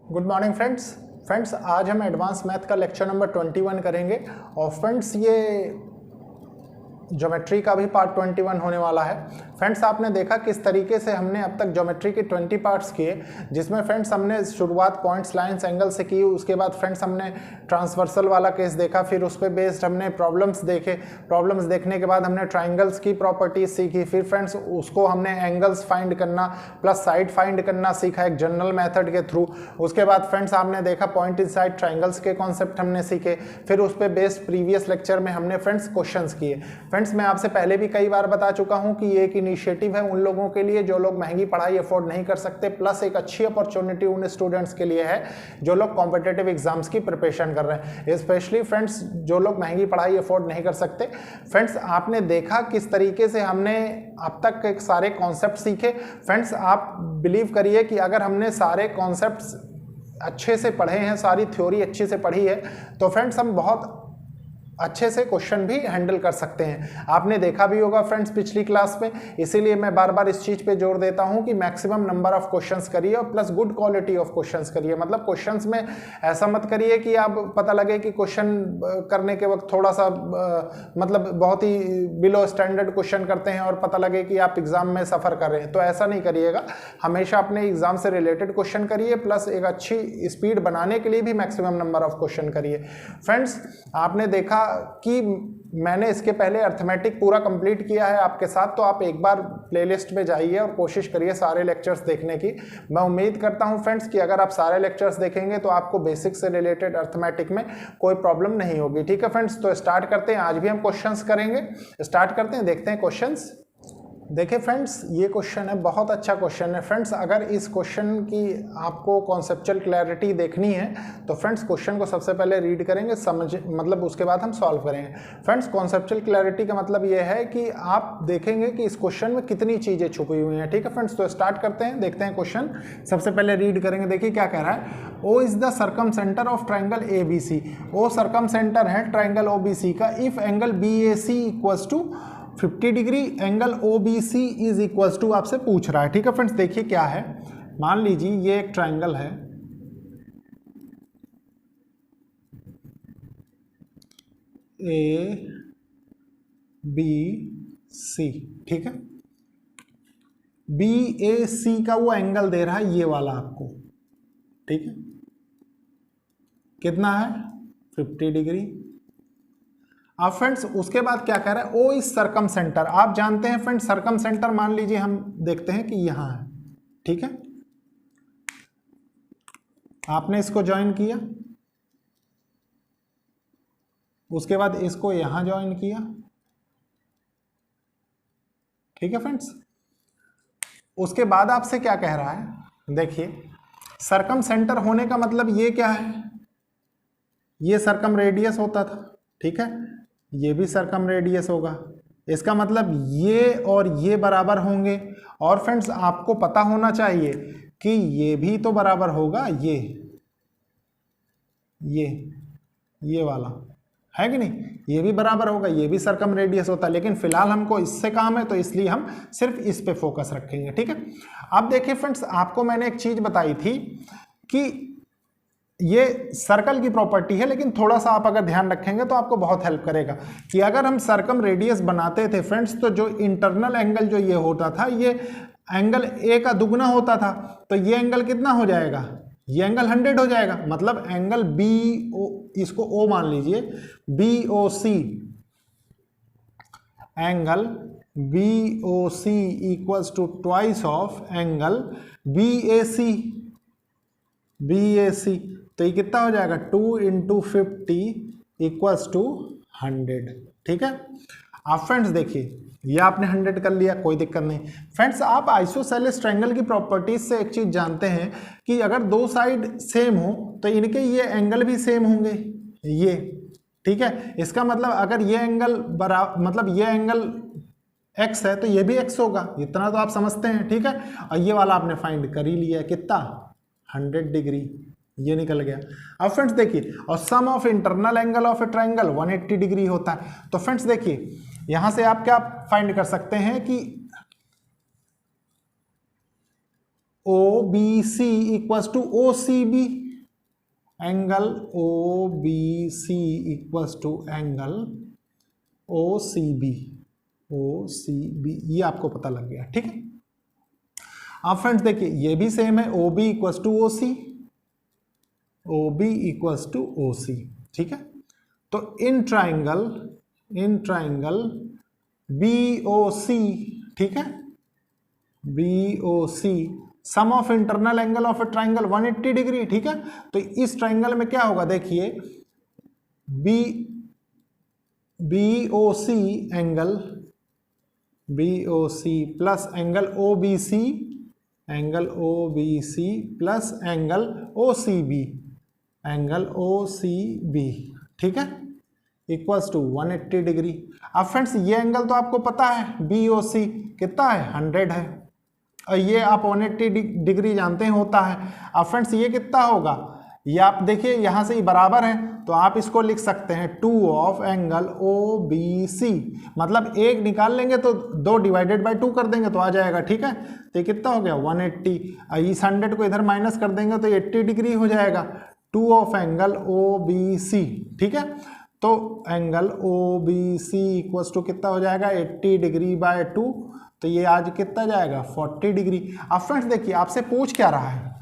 Good morning friends आज हम advance math का लेक्चर नंबर 21 करेंगे। और फ्रेंड्स ये ज्योमेट्री का भी पार्ट 21 होने वाला है। फ्रेंड्स आपने देखा किस तरीके से हमने अब तक ज्योमेट्री के 20 पार्ट्स किए, जिसमें फ्रेंड्स हमने शुरुआत पॉइंट्स, लाइंस, एंगल से की। उसके बाद फ्रेंड्स हमने ट्रांसवर्सल वाला केस देखा, फिर उस पर बेस्ड हमने प्रॉब्लम्स देखे। प्रॉब्लम्स देखने के बाद हमने ट्राइंगल्स की प्रॉपर्टीज सीखी। फिर फ्रेंड्स उसको हमने एंगल्स फाइंड करना प्लस साइड फाइंड करना सीखा एक जनरल मेथड के थ्रू। उसके बाद फ्रेंड्स आपने देखा पॉइंट इन साइड ट्राइंगल्स के कॉन्सेप्ट हमने सीखे। फिर उस पर बेस्ड प्रीवियस लेक्चर में हमने फ्रेंड्स क्वेश्चंस किए। फ्रेंड्स मैं आपसे पहले भी कई बार बता चुका हूं कि ये एक इनिशिएटिव है उन लोगों के लिए जो लोग महंगी पढ़ाई अफोर्ड नहीं कर सकते, प्लस एक अच्छी अपॉर्चुनिटी उन स्टूडेंट्स के लिए है जो लोग कॉम्पिटिटिव एग्जाम्स की प्रिपरेशन कर रहे हैं। स्पेशली फ्रेंड्स जो लोग महंगी पढ़ाई अफोर्ड नहीं कर सकते। फ्रेंड्स आपने देखा किस तरीके से हमने अब तक एक सारे कॉन्सेप्ट सीखे। फ्रेंड्स आप बिलीव करिए कि अगर हमने सारे कॉन्सेप्ट्स अच्छे से पढ़े हैं, सारी थ्योरी अच्छे से पढ़ी है, तो फ्रेंड्स हम बहुत अच्छे से क्वेश्चन भी हैंडल कर सकते हैं। आपने देखा भी होगा फ्रेंड्स पिछली क्लास में, इसीलिए मैं बार बार इस चीज़ पे जोर देता हूं कि मैक्सिमम नंबर ऑफ क्वेश्चंस करिए और plus good quality of questions करिए। मतलब क्वेश्चंस में ऐसा मत करिए कि आप पता लगे कि क्वेश्चन करने के वक्त थोड़ा सा मतलब बहुत ही बिलो स्टैंडर्ड क्वेश्चन करते हैं और पता लगे कि आप एग्जाम में सफ़र कर रहे हैं, तो ऐसा नहीं करिएगा। हमेशा अपने एग्जाम से रिलेटेड क्वेश्चन करिए, प्लस एक अच्छी स्पीड बनाने के लिए भी मैक्सिमम नंबर ऑफ क्वेश्चन करिए। फ्रेंड्स आपने देखा कि मैंने इसके पहले अर्थमेटिक पूरा कंप्लीट किया है आपके साथ, तो आप एक बार प्लेलिस्ट में जाइए और कोशिश करिए सारे लेक्चर्स देखने की। मैं उम्मीद करता हूं फ्रेंड्स कि अगर आप सारे लेक्चर्स देखेंगे तो आपको बेसिक से रिलेटेड अर्थमेटिक में कोई प्रॉब्लम नहीं होगी। ठीक है फ्रेंड्स, तो स्टार्ट करते हैं। आज भी हम क्वेश्चंस करेंगे, स्टार्ट करते हैं, देखते हैं क्वेश्चंस। देखिए फ्रेंड्स ये क्वेश्चन है, बहुत अच्छा क्वेश्चन है। फ्रेंड्स अगर इस क्वेश्चन की आपको कॉन्सेप्चुअल क्लैरिटी देखनी है तो फ्रेंड्स क्वेश्चन को सबसे पहले रीड करेंगे, समझ मतलब उसके बाद हम सॉल्व करेंगे। फ्रेंड्स कॉन्सेप्चुअल क्लैरिटी का मतलब ये है कि आप देखेंगे कि इस क्वेश्चन में कितनी चीज़ें छुपी हुई हैं। ठीक है फ्रेंड्स, तो स्टार्ट करते हैं, देखते हैं क्वेश्चन। सबसे पहले रीड करेंगे, देखिए क्या कह रहा है। O is the circumcentre of triangle A B C. O circumcentre है ट्राइंगल ओ बी सी का। If angle B A C equals to 50 degree, angle OBC is equals to आपसे पूछ रहा है। ठीक है फ्रेंड्स, देखिए क्या है। मान लीजिए ये एक ट्राइंगल है, ABC। ठीक है, BAC का वो एंगल दे रहा है ये वाला आपको। ठीक है, कितना है 50 डिग्री। अब फ्रेंड्स उसके बाद क्या कह रहा है, ओ इज सर्कम सेंटर। आप जानते हैं फ्रेंड्स सर्कम सेंटर मान लीजिए हम देखते हैं कि यहां है। ठीक है, आपने इसको ज्वाइन किया, उसके बाद इसको यहां ज्वाइन किया। ठीक है फ्रेंड्स, उसके बाद आपसे क्या कह रहा है, देखिए सर्कम सेंटर होने का मतलब ये क्या है, ये सर्कम रेडियस होता था। ठीक है, ये भी सर्कम रेडियस होगा। इसका मतलब ये और ये बराबर होंगे। और फ्रेंड्स आपको पता होना चाहिए कि ये भी तो बराबर होगा ये वाला है कि नहीं, ये भी बराबर होगा, ये भी सर्कम रेडियस होता है। लेकिन फिलहाल हमको इससे काम है तो इसलिए हम सिर्फ इस पे फोकस रखेंगे। ठीक है, अब देखिए फ्रेंड्स आपको मैंने एक चीज बताई थी कि ये सर्कल की प्रॉपर्टी है, लेकिन थोड़ा सा आप अगर ध्यान रखेंगे तो आपको बहुत हेल्प करेगा कि अगर हम सर्कम रेडियस बनाते थे फ्रेंड्स, तो जो इंटरनल एंगल जो ये होता था, ये एंगल ए का दुगना होता था। तो ये एंगल कितना हो जाएगा, ये एंगल 100 हो जाएगा। मतलब एंगल बी ओ, इसको ओ मान लीजिए, BOC, angle BOC equals to twice of angle BAC। तो ये कितना हो जाएगा, 2 × 50 इक्वल्स टू 100। ठीक है, आप फ्रेंड्स देखिए ये आपने 100 कर लिया, कोई दिक्कत नहीं। फ्रेंड्स आप आइसोसेलेस ट्रायंगल की प्रॉपर्टीज से एक चीज जानते हैं कि अगर दो साइड सेम हो तो इनके ये एंगल भी सेम होंगे, ये। ठीक है, इसका मतलब अगर ये एंगल मतलब ये एंगल x है तो ये भी x होगा, इतना तो आप समझते हैं। ठीक है, और ये वाला आपने फाइंड कर ही लिया, कितना 100 डिग्री, ये निकल गया। अब फ्रेंड्स देखिए, और sum of internal angle of a triangle 180 degree होता है। तो फ्रेंड्स देखिए यहां से आप क्या फाइंड कर सकते हैं कि O B C equals to O C B, angle O B C equals to angle O C B, O C B, ये आपको पता लग गया, ठीक है। अब फ्रेंड्स देखिए ये भी सेम है, O B equals to O C, O B equals to O C, ठीक है। तो in triangle B O C, ठीक है, B O C, sum of internal angle of a triangle 180 degree, ठीक है। तो इस ट्राइंगल में क्या होगा, देखिए B O C angle, B O C plus angle O B C, angle O B C plus angle O C B, angle O C B, ठीक है, इक्वल्स टू 180 डिग्री। अब फ्रेंड्स ये एंगल तो आपको पता है बी ओ सी कितना है, 100 है, और ये आप 180 डिग्री जानते हैं होता है। अब फ्रेंड्स ये कितना होगा, ये आप देखिए यहाँ से ही बराबर है, तो आप इसको लिख सकते हैं 2 of angle O B C, मतलब एक निकाल लेंगे तो 2 डिवाइडेड बाई 2 कर देंगे तो आ जाएगा, ठीक है। तो ये कितना हो गया 180, इस 100 को इधर माइनस कर देंगे तो 80 डिग्री हो जाएगा, 2 of angle O B C, ठीक है। तो angle O B C equals to कितना हो जाएगा 80 डिग्री बाय 2, तो ये आज कितना जाएगा 40 डिग्री। अब फ्रेंड्स देखिए आपसे पूछ क्या रहा है,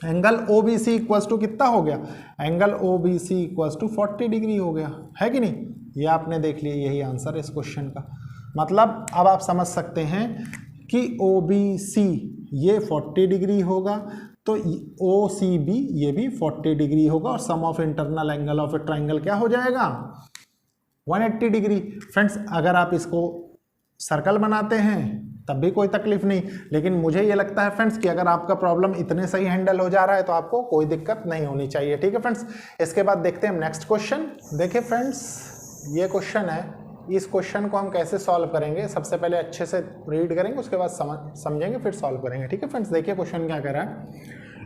angle O B C equals to कितना हो गया, angle O B C equals to 40 degree हो गया, है कि नहीं। ये आपने देख लिया, यही आंसर है इस क्वेश्चन का। मतलब अब आप समझ सकते हैं कि ओ बी सी ये 40 डिग्री होगा, तो ओ सी बी ये भी 40 डिग्री होगा, और sum of internal angle of a triangle क्या हो जाएगा 180 डिग्री। फ्रेंड्स अगर आप इसको सर्कल बनाते हैं तब भी कोई तकलीफ नहीं, लेकिन मुझे ये लगता है फ्रेंड्स कि अगर आपका प्रॉब्लम इतने सही हैंडल हो जा रहा है तो आपको कोई दिक्कत नहीं होनी चाहिए, ठीक है फ्रेंड्स। इसके बाद देखते हैं हम नेक्स्ट क्वेश्चन। देखिए फ्रेंड्स ये क्वेश्चन है, इस क्वेश्चन को हम कैसे सॉल्व करेंगे, सबसे पहले अच्छे से रीड करेंगे, उसके बाद समझेंगे फिर सॉल्व करेंगे, ठीक है फ्रेंड्स। देखिए क्वेश्चन क्या कह रहा है,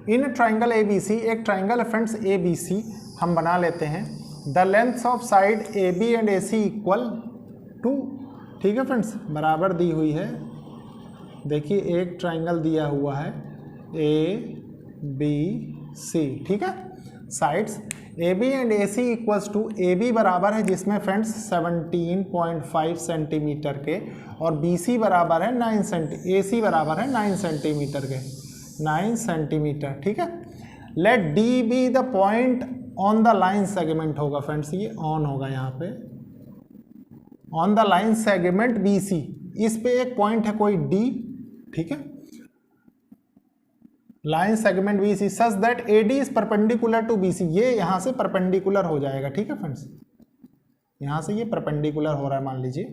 इन ट्राइंगल ए बी सी, एक ट्राइंगल है फ्रेंड्स ए बी सी हम बना लेते हैं, the length of side A B and A C equal to, ठीक है फ्रेंड्स, बराबर दी हुई है। देखिए एक ट्राइंगल दिया हुआ है ए बी सी, ठीक है, sides A B and A C equals to, A B बराबर है जिसमें फ्रेंड्स 17.5 सेंटीमीटर के, और बी सी बराबर है 9 सेंटी, ए सी बराबर है 9 सेंटीमीटर के, 9 सेंटीमीटर, ठीक है। Let D be the point on the line segment होगा फ्रेंड्स, ये ऑन होगा यहाँ पे, on the line segment B C, इस पे एक पॉइंट है कोई डी, ठीक है, line segment B C such that A D is perpendicular to B C, ये यहां से परपेंडिकुलर हो जाएगा, ठीक है फ्रेंड्स, यहां से ये परपेंडिकुलर हो रहा है, मान लीजिए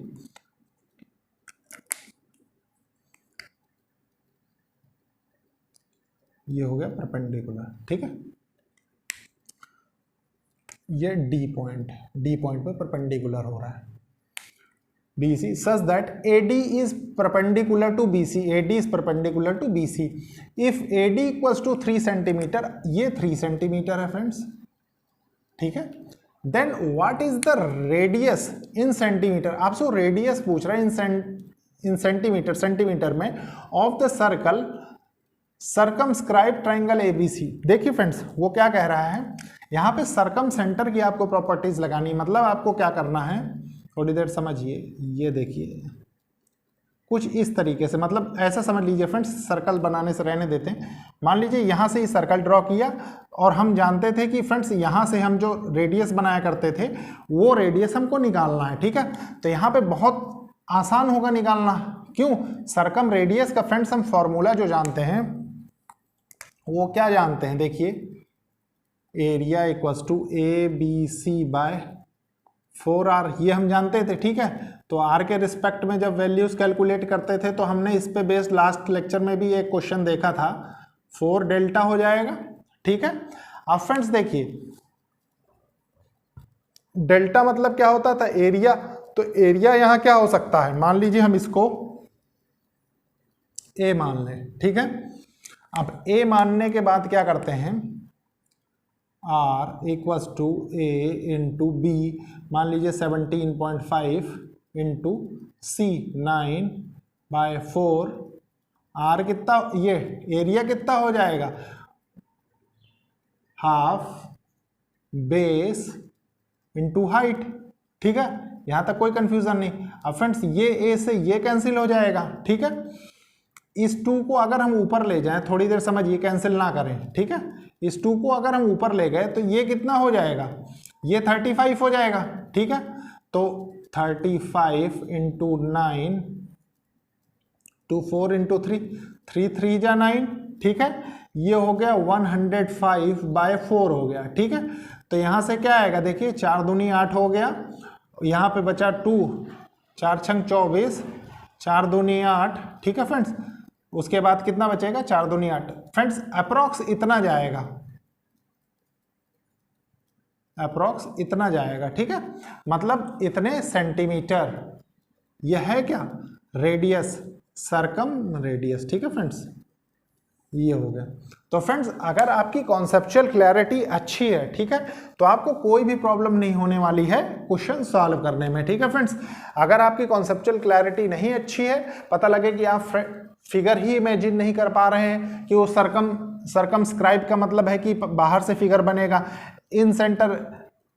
ये हो गया परपेंडिकुलर, ठीक है, ये डी पॉइंट पे परपेंडिकुलर हो रहा है BC such that AD is perpendicular to BC, AD is perpendicular to BC. If AD equals to 3 centimetre, ये 3 सेंटीमीटर है फ्रेंड्स, ठीक है, then what is the radius in centimetre, आपसे रेडियस पूछ रहा है इन सेंटीमीटर में of the circle circumscribe triangle ABC। देखिए फ्रेंड्स वो क्या कह रहा है, यहाँ पे सर्कम सेंटर की आपको प्रॉपर्टीज लगानी, मतलब आपको क्या करना है, थोड़ी देर समझिए, ये देखिए कुछ इस तरीके से, मतलब ऐसा समझ लीजिए फ्रेंड्स, सर्कल बनाने से रहने देते हैं, मान लीजिए यहाँ से ही सर्कल ड्रॉ किया, और हम जानते थे कि फ्रेंड्स यहाँ से हम जो रेडियस बनाया करते थे वो रेडियस हमको निकालना है, ठीक है। तो यहाँ पे बहुत आसान होगा निकालना, क्यों, सर्कम रेडियस का फ्रेंड्स हम फॉर्मूला जो जानते हैं वो क्या जानते हैं, देखिए area equals to A B C by 4r, ये हम जानते थे, ठीक है। तो r के रिस्पेक्ट में जब वैल्यूज कैलकुलेट करते थे तो हमने इस पे बेस्ड लास्ट लेक्चर में भी एक क्वेश्चन देखा था, 4 डेल्टा हो जाएगा, ठीक है। अब फ्रेंड्स देखिए डेल्टा मतलब क्या होता था, एरिया, तो एरिया यहां क्या हो सकता है, मान लीजिए हम इसको a मान लें, ठीक है। अब a मानने के बाद क्या करते हैं, R equals to A into B, मान लीजिए 17.5 इंटू C 9 बाय 4 आर कितना, ये एरिया कितना हो जाएगा, हाफ बेस इंटू हाइट। ठीक है, यहां तक कोई कंफ्यूजन नहीं। अब फ्रेंड्स ये ए से ये कैंसिल हो जाएगा। ठीक है, इस 2 को अगर हम ऊपर ले जाएं, थोड़ी देर समझिए, कैंसिल ना करें। ठीक है, इस 2 को अगर हम ऊपर ले गए तो ये कितना हो जाएगा, ये 35 हो जाएगा। ठीक है, तो 35 इंटू 9 टू 4 इंटू 3, 3 3 जा 9। ठीक है, ये हो गया 105/4 हो गया। ठीक है, तो यहां से क्या आएगा, देखिए 4 दूनी 8 हो गया, यहाँ पे बचा 2, 4 छंग 24, 4 दूनी 8। ठीक है फ्रेंड्स, उसके बाद कितना बचेगा, 4 दूनी 8। फ्रेंड्स अप्रोक्स इतना जाएगा, अप्रोक्स इतना जाएगा। ठीक है, मतलब इतने सेंटीमीटर। यह है क्या, रेडियस, सरकम रेडियस। ठीक है फ्रेंड्स, ये हो गया। तो फ्रेंड्स अगर आपकी कॉन्सेप्चुअल क्लैरिटी अच्छी है, ठीक है, तो आपको कोई भी प्रॉब्लम नहीं होने वाली है क्वेश्चन सॉल्व करने में। ठीक है फ्रेंड्स, अगर आपकी कॉन्सेप्चुअल क्लैरिटी नहीं अच्छी है, पता लगे कि आप फिगर ही इमेजिन नहीं कर पा रहे हैं कि वो सरकमस्क्राइब का मतलब है कि बाहर से फिगर बनेगा, इन सेंटर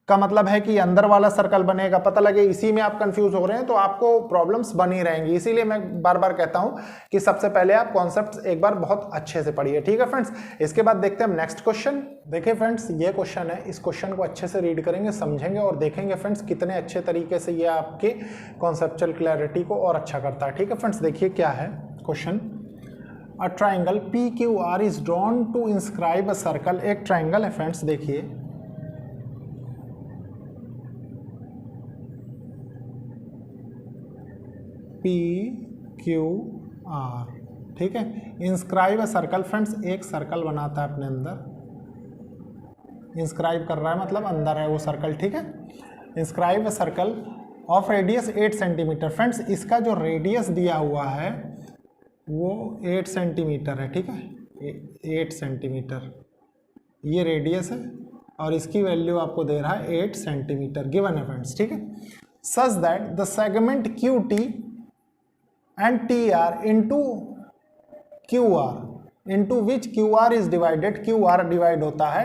का मतलब है कि अंदर वाला सर्कल बनेगा, पता लगे इसी में आप कंफ्यूज हो रहे हैं, तो आपको प्रॉब्लम्स बनी रहेंगी। इसीलिए मैं बार बार कहता हूं कि सबसे पहले आप कॉन्सेप्ट्स एक बार बहुत अच्छे से पढ़िए। ठीक है फ्रेंड्स, इसके बाद देखते हैं हम नेक्स्ट क्वेश्चन। देखिए फ्रेंड्स, ये क्वेश्चन है, इस क्वेश्चन को अच्छे से रीड करेंगे, समझेंगे और देखेंगे फ्रेंड्स कितने अच्छे तरीके से ये आपके कॉन्सेप्चुअल क्लैरिटी को और अच्छा करता है। ठीक है फ्रेंड्स, देखिए क्या है question. A triangle PQR is drawn to inscribe a circle. एक ट्राइंगल है फ्रेंड्स, देखिए PQR। ठीक है, इंस्क्राइब अ सर्कल। फ्रेंड्स एक सर्कल बनाता है अपने अंदर, इंस्क्राइब कर रहा है मतलब अंदर है वो सर्कल। ठीक है, inscribe a circle of radius 8 centimetre. Friends इसका जो रेडियस दिया हुआ है वो 8 सेंटीमीटर है। ठीक है, 8 सेंटीमीटर ये रेडियस है और इसकी वैल्यू आपको दे रहा है 8 सेंटीमीटर गिवन है फ्रेंड्स। ठीक है, such that the segment QT and TR into QR into which QR is divided, QR divide होता है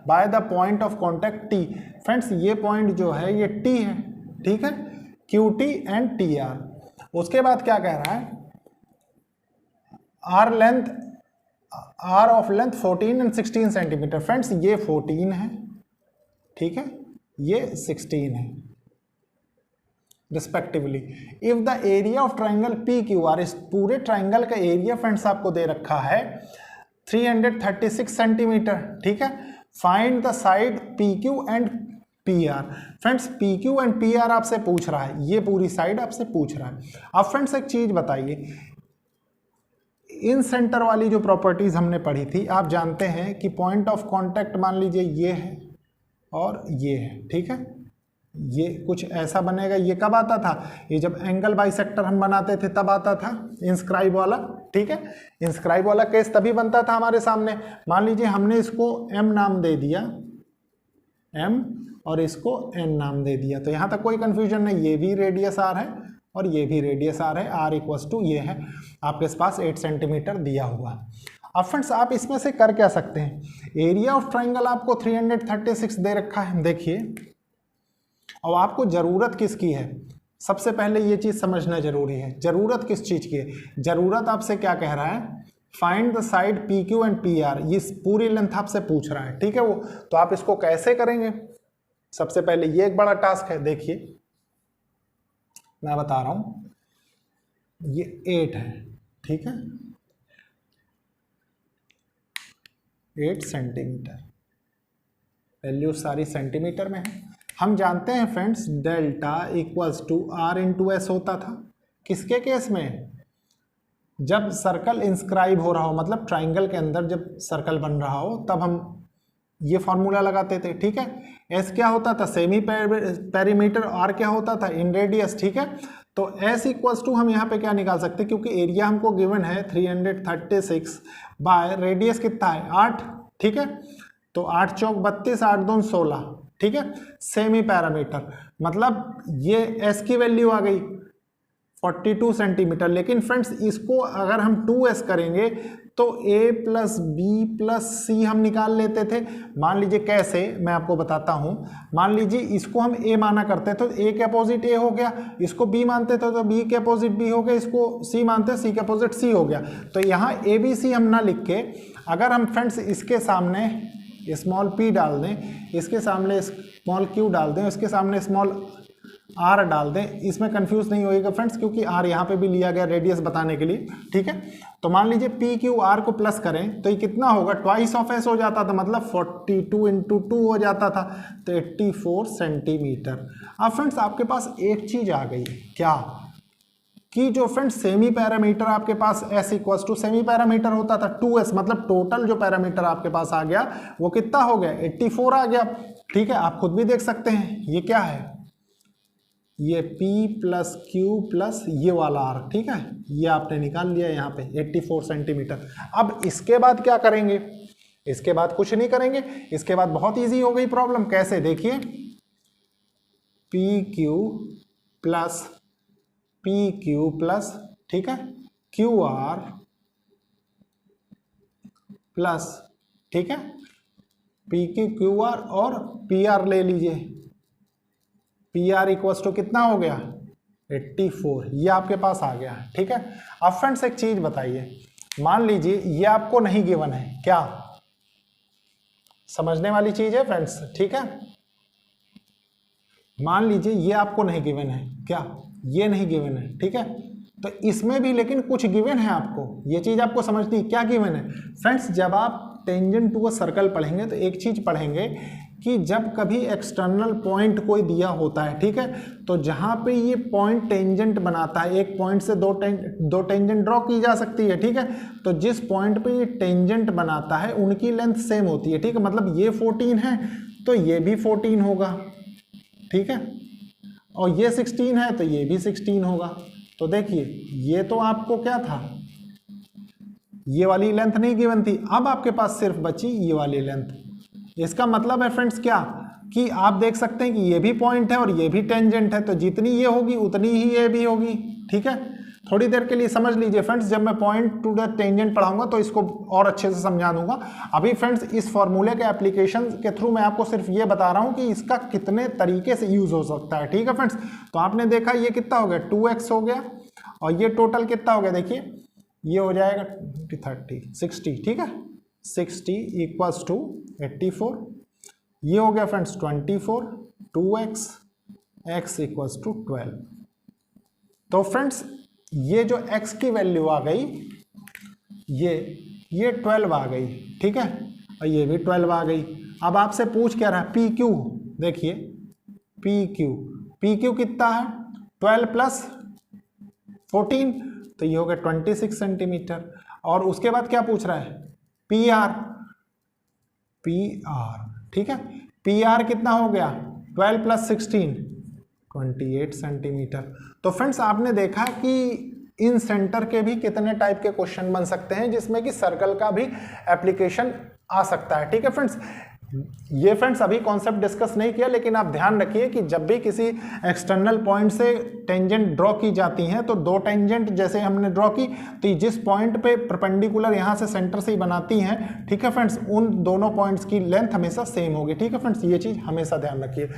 by the point of contact T। Friends ये पॉइंट जो है ये T है। ठीक है, QT and TR। उसके बाद क्या कह रहा है, R of length 14 and 16 centimetre. Friends ये 14 है, ठीक है, ये 16 है respectively. If the area of triangle PQR, इस पूरे ट्राइंगल का एरिया फ्रेंड्स आपको दे रखा है 336 सेंटीमीटर। ठीक है, find the side PQ and PR। Friends PQ and PR आपसे पूछ रहा है, ये पूरी साइड आपसे पूछ रहा है। अब फ्रेंड्स एक चीज बताइए, इन सेंटर वाली जो प्रॉपर्टीज हमने पढ़ी थी, आप जानते हैं कि पॉइंट ऑफ कांटेक्ट मान लीजिए ये है और ये है। ठीक है, ये कुछ ऐसा बनेगा। ये कब आता था, ये जब एंगल बाइसेक्टर हम बनाते थे तब आता था इंस्क्राइब वाला। ठीक है, इंस्क्राइब वाला केस तभी बनता था हमारे सामने। मान लीजिए हमने इसको M नाम दे दिया, M, और इसको N नाम दे दिया, तो यहां तक कोई कंफ्यूजन नहीं, ये भी रेडियस R है और ये भी रेडियस R है। R इक्वल्स टू ये है, आपके पास 8 सेंटीमीटर दिया हुआ। अब फ्रेंड्स आप इसमें से कर क्या सकते हैं, एरिया ऑफ ट्राइंगल आपको 336 दे रखा है, देखिए। और आपको जरूरत किसकी है, सबसे पहले ये चीज समझना जरूरी है, जरूरत किस चीज की है। जरूरत आपसे क्या कह रहा है, find the side PQ and PR, ये पूरी लेंथ आपसे पूछ रहा है। ठीक है, वो तो आप इसको कैसे करेंगे, सबसे पहले ये एक बड़ा टास्क है। देखिए मैं बता रहा हूं, ये 8 है, ठीक है, 8 सेंटीमीटर, वैल्यू सारी सेंटीमीटर में है। हम जानते हैं friends delta equals to R into S होता था, किसके केस में, जब सर्कल इंस्क्राइब हो रहा हो, मतलब ट्राइंगल के अंदर जब सर्कल बन रहा हो तब हम ये फॉर्मूला लगाते थे। ठीक है, S क्या होता था, सेमी पेरीमीटर, R क्या होता था, इन रेडियस। ठीक है, तो S इक्वल्स टू हम यहाँ पे क्या निकाल सकते हैं, क्योंकि एरिया हमको गिवन है 336 बाय रेडियस कितना है 8। ठीक है, तो 8 चौक 32, 8 दून 16। ठीक है, सेमी पैरामीटर, मतलब ये S की वैल्यू आ गई 42 सेंटीमीटर। लेकिन फ्रेंड्स इसको अगर हम 2s करेंगे तो a प्लस बी प्लस सी हम निकाल लेते थे। मान लीजिए कैसे, मैं आपको बताता हूँ। मान लीजिए इसको हम a माना करते तो a के अपोजिट a हो गया, इसको b मानते थे तो b के अपोजिट b हो गया, इसको c मानते c के अपोजिट c हो गया। तो यहाँ a b c हम ना लिख के अगर हम फ्रेंड्स इसके सामने स्मॉल p डाल दें, इसके सामने स्मॉल q डाल दें, इसके सामने स्मॉल r डाल दें, इसमें कंफ्यूज नहीं होएगा फ्रेंड्स, क्योंकि r यहाँ पे भी लिया गया रेडियस बताने के लिए, ठीक है। तो मान लीजिए p q r को प्लस करें तो ये कितना होगा, ट्वाइस ऑफ s हो जाता था, मतलब 42 इंटू 2 हो जाता था, तो 84 सेंटीमीटर। अब फ्रेंड्स आपके पास एक चीज आ गई, क्या कि जो फ्रेंड्स सेमी पैरामीटर आपके पास s equals to semi parameter होता था 2s, मतलब टोटल जो पैरामीटर आपके पास आ गया वो कितना हो गया, 84 आ गया, ठीक है। आप खुद भी देख सकते हैं ये क्या है, ये P प्लस क्यू प्लस ये वाला R, ठीक है, ये आपने निकाल लिया यहाँ पे 84 सेंटीमीटर। अब इसके बाद क्या करेंगे, इसके बाद कुछ नहीं करेंगे, इसके बाद बहुत इजी हो गई प्रॉब्लम। कैसे, देखिए पी क्यू प्लस ठीक है QR प्लस, ठीक है, PQ QR और PR ले लीजिए, PR इक्वल्स टू कितना हो गया 84, ये आपके पास आ गया, ठीक है। अब फ्रेंड्स एक चीज बताइए, मान लीजिए ये आपको नहीं गिवन है, क्या समझने वाली चीज है फ्रेंड्स, ठीक है। मान लीजिए ये आपको नहीं गिवन है, क्या ये नहीं गिवन है, ठीक है। तो इसमें भी लेकिन कुछ गिवन है आपको, ये चीज आपको समझनी है, क्या गिवन है फ्रेंड्स। जब आप टेंजेंट टू अ सर्कल पढ़ेंगे तो एक चीज पढ़ेंगे कि जब कभी एक्सटर्नल पॉइंट कोई दिया होता है, ठीक है, तो जहां पे ये पॉइंट टेंजेंट बनाता है, एक पॉइंट से दो टेंजेंट ड्रॉ की जा सकती है, ठीक है। तो जिस पॉइंट पे ये टेंजेंट बनाता है उनकी लेंथ सेम होती है, ठीक है, मतलब ये 14 है तो ये भी 14 होगा, ठीक है, और ये 16 है तो ये भी 16 होगा। तो देखिए ये तो आपको क्या था, ये वाली लेंथ नहीं गिवन थी, अब आपके पास सिर्फ बची ये वाली लेंथ। इसका मतलब है फ्रेंड्स क्या, कि आप देख सकते हैं कि ये भी पॉइंट है और ये भी टेंजेंट है, तो जितनी ये होगी उतनी ही ये भी होगी, ठीक है। थोड़ी देर के लिए समझ लीजिए फ्रेंड्स, जब मैं पॉइंट टू द टेंजेंट पढ़ाऊंगा तो इसको और अच्छे से समझा दूंगा। अभी फ्रेंड्स इस फॉर्मूले के एप्लीकेशन के थ्रू मैं आपको सिर्फ ये बता रहा हूं कि इसका कितने तरीके से यूज हो सकता है, ठीक है फ्रेंड्स। तो आपने देखा ये कितना हो गया 2x हो गया, और ये टोटल कितना हो गया, देखिए ये हो जाएगा 60, ठीक है, 60 इक्वल्स टू 84, ये हो गया friends 24, 2x, x equals to 12। तो फ्रेंड्स ये जो x की वैल्यू आ गई, ये 12 आ गई, ठीक है, और ये भी 12 आ गई। अब आपसे पूछ क्या रहा है, पी क्यू, देखिए पी क्यू कितना है 12 प्लस 14, तो ये हो गया 26 सेंटीमीटर। और उसके बाद क्या पूछ रहा है, पी आर, ठीक है, पी आर कितना हो गया 12 प्लस 16, 28 सेंटीमीटर। तो फ्रेंड्स आपने देखा कि इन सेंटर के भी कितने टाइप के क्वेश्चन बन सकते हैं, जिसमें कि सर्कल का भी एप्लीकेशन आ सकता है, ठीक है फ्रेंड्स। ये फ्रेंड्स अभी कॉन्सेप्ट डिस्कस नहीं किया, लेकिन आप ध्यान रखिए कि जब भी किसी एक्सटर्नल पॉइंट से टेंजेंट ड्रॉ की जाती हैं तो दो टेंजेंट जैसे हमने ड्रॉ की, तो जिस पॉइंट पे परपेंडिकुलर यहाँ से सेंटर से ही बनाती हैं, ठीक है फ्रेंड्स, उन दोनों पॉइंट्स की लेंथ हमेशा सेम होगी, ठीक है फ्रेंड्स, ये चीज़ हमेशा ध्यान रखिए।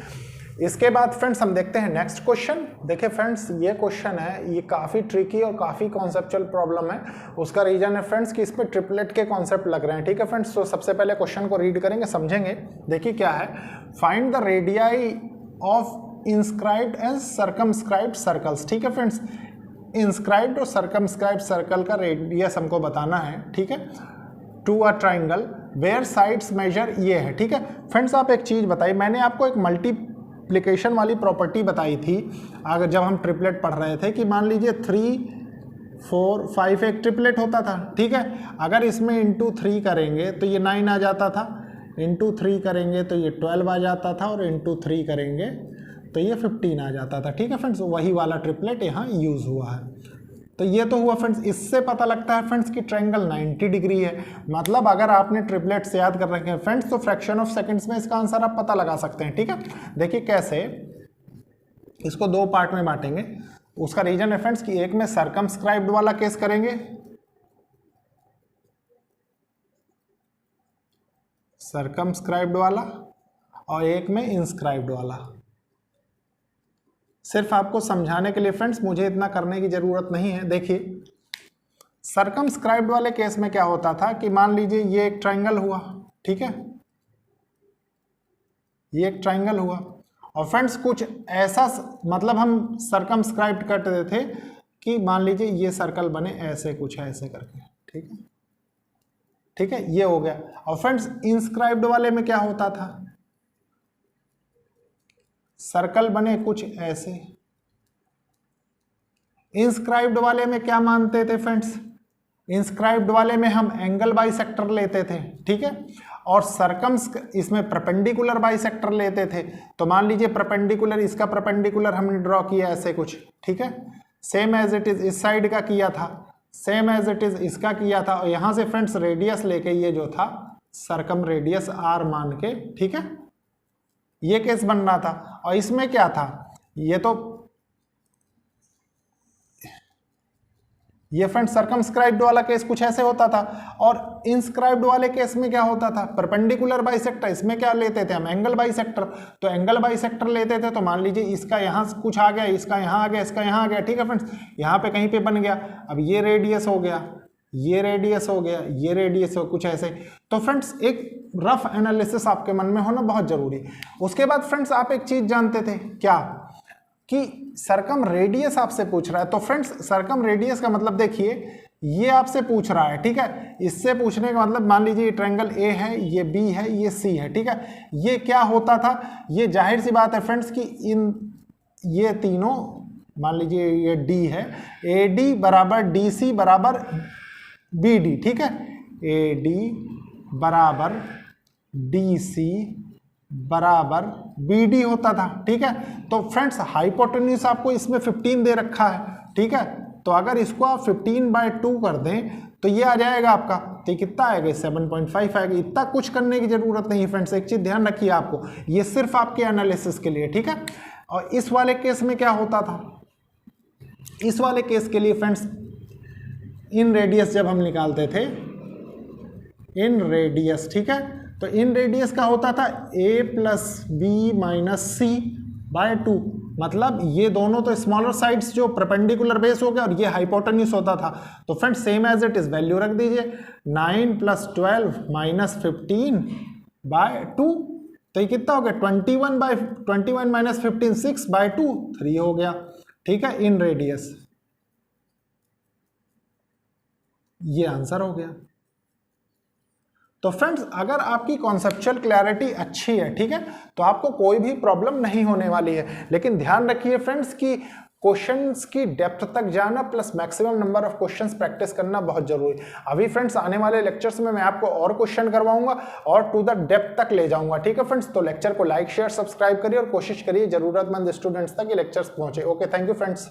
इसके बाद फ्रेंड्स हम देखते हैं नेक्स्ट क्वेश्चन। देखिए फ्रेंड्स ये क्वेश्चन है, ये काफ़ी ट्रिकी और काफ़ी कॉन्सेप्चुअल प्रॉब्लम है। उसका रीजन है फ्रेंड्स कि इस पर ट्रिपलेट के कॉन्सेप्ट लग रहे हैं, ठीक है फ्रेंड्स। तो सबसे पहले क्वेश्चन को रीड करेंगे, समझेंगे। देखिए क्या है, find the radii of inscribed and circumscribed circles, ठीक है फ्रेंड्स। इंस्क्राइब्ड और सर्कमस्क्राइब्ड सर्कल का रेडियस हमको बताना है, ठीक है, to a triangle where sides measure ये है, ठीक है फ्रेंड्स। आप एक चीज़ बताइए, मैंने आपको एक मल्टीप्लिकेशन वाली प्रॉपर्टी बताई थी अगर जब हम ट्रिपलेट पढ़ रहे थे, कि मान लीजिए 3, 4, 5 एक ट्रिपलेट होता था, ठीक है। अगर इसमें इंटू 3 करेंगे तो ये 9 आ जाता था, इंटू 3 करेंगे तो ये 12 आ जाता था, और इंटू 3 करेंगे तो ये 15 आ जाता था, ठीक है फ्रेंड्स। वही वाला ट्रिपलेट यहाँ यूज़ हुआ है। तो ये तो हुआ फ्रेंड्स। इससे पता लगता है फ्रेंड्स कि ट्रायंगल 90 डिग्री है। मतलब अगर आपने ट्रिपलेट से याद कर रखे हैं फ्रेंड्स तो फ्रैक्शन ऑफ सेकंड्स में इसका आंसर आप पता लगा सकते हैं, ठीक है। देखिए कैसे, इसको दो पार्ट में बांटेंगे। उसका रीजन है फ्रेंड्स कि एक में सर्कमस्क्राइब्ड वाला केस करेंगे, सर्कमस्क्राइब्ड वाला, और एक में इंस्क्राइब्ड वाला। सिर्फ आपको समझाने के लिए फ्रेंड्स, मुझे इतना करने की जरूरत नहीं है। देखिए सर्कमस्क्राइब्ड वाले केस में क्या होता था कि मान लीजिए ये एक ट्रायंगल हुआ, ठीक है, ये एक ट्रायंगल हुआ, और फ्रेंड्स कुछ ऐसा मतलब हम सर्कमस्क्राइब्ड करते थे कि मान लीजिए ये सर्कल बने ऐसे, कुछ ऐसे करके, ठीक है, ठीक है, ये हो गया। और फ्रेंड्स इंस्क्राइब्ड वाले में क्या होता था, सर्कल बने कुछ ऐसे। इंस्क्राइब्ड वाले में क्या मानते थे फ्रेंड्स, इंस्क्राइब्ड वाले में हम एंगल बाइसेक्टर लेते थे, ठीक है, और इसमें परपेंडिकुलर बाइसेक्टर लेते थे। तो मान लीजिए परपेंडिकुलर, इसका परपेंडिकुलर हमने ड्रॉ किया ऐसे कुछ, ठीक है, सेम एज इट इज इस साइड का किया था, सेम एज इट इज इसका किया था, और यहां से फ्रेंड्स रेडियस लेके ये जो था सर्कम रेडियस आर मान के, ठीक है, ये केस बन रहा था। और इसमें क्या था, ये फ्रेंड्स सर्कमस्क्राइब्ड वाला केस कुछ ऐसे होता था। और इंस्क्राइब्ड वाले केस में क्या होता था, परपेंडिकुलर बाइसेक्टर, इसमें क्या लेते थे हम, एंगल बाइसेक्टर। तो एंगल बाइसेक्टर लेते थे, तो मान लीजिए इसका यहाँ कुछ आ गया, इसका यहाँ आ गया, इसका यहाँ आ गया, ठीक है फ्रेंड्स, यहाँ पे कहीं पे बन गया, अब ये रेडियस हो गया, ये रेडियस हो गया, ये रेडियस हो, कुछ ऐसे। तो फ्रेंड्स एक रफ एनालिसिस आपके मन में होना बहुत जरूरी। उसके बाद फ्रेंड्स आप एक चीज जानते थे क्या, कि सर्कम रेडियस आपसे पूछ रहा है। तो फ्रेंड्स सर्कम रेडियस का मतलब देखिए, ये आपसे पूछ रहा है, ठीक है, इससे पूछने का मतलब मान लीजिए ये ट्रायंगल ए है, ये बी है, ये सी है, ठीक है। ये क्या होता था, ये जाहिर सी बात है फ्रेंड्स कि ये तीनों, मान लीजिए ये डी है, ए डी बराबर डी सी बराबर बी डी, ठीक है, ए डी बराबर डी सी बराबर बी डी होता था, ठीक है। तो फ्रेंड्स हाइपोटेन्यूज आपको इसमें 15 दे रखा है, ठीक है, तो अगर इसको आप 15/2 कर दें तो ये आ जाएगा आपका, तो ये कितना आएगा, 7.5 आएगा। इतना कुछ करने की जरूरत नहीं है फ्रेंड्स, एक चीज ध्यान रखिए आपको, ये सिर्फ आपके एनालिसिस के लिए, ठीक है। और इस वाले केस में क्या होता था, इस वाले केस के लिए फ्रेंड्स इन रेडियस जब हम निकालते थे, इन रेडियस, ठीक है, तो इन रेडियस का होता था a + b - c/2, मतलब ये दोनों तो स्मॉलर साइड्स जो परपेंडिकुलर बेस हो गया, और ये हाइपोटेन्यूज होता था। तो friends same as it is value रख दीजिए, 9 + 12 - 15/2, तो ये कितना हो गया, 21 - 15 6/2, 3 हो गया, ठीक है, इन रेडियस। ये आंसर हो गया। तो फ्रेंड्स अगर आपकी कॉन्सेप्चुअल क्लैरिटी अच्छी है, ठीक है, तो आपको कोई भी प्रॉब्लम नहीं होने वाली है। लेकिन ध्यान रखिए फ्रेंड्स कि क्वेश्चंस की डेप्थ तक जाना plus maximum number of questions practice करना बहुत जरूरी है। अभी फ्रेंड्स आने वाले लेक्चर्स में मैं आपको और क्वेश्चन करवाऊंगा और टू द डेप्थ तक ले जाऊंगा, ठीक है फ्रेंड्स। तो लेक्चर को लाइक शेयर सब्सक्राइब करिए और कोशिश करिए जरूरतमंद स्टूडेंट्स तक ये लेक्चर्स पहुंचे। Okay, thank you friends.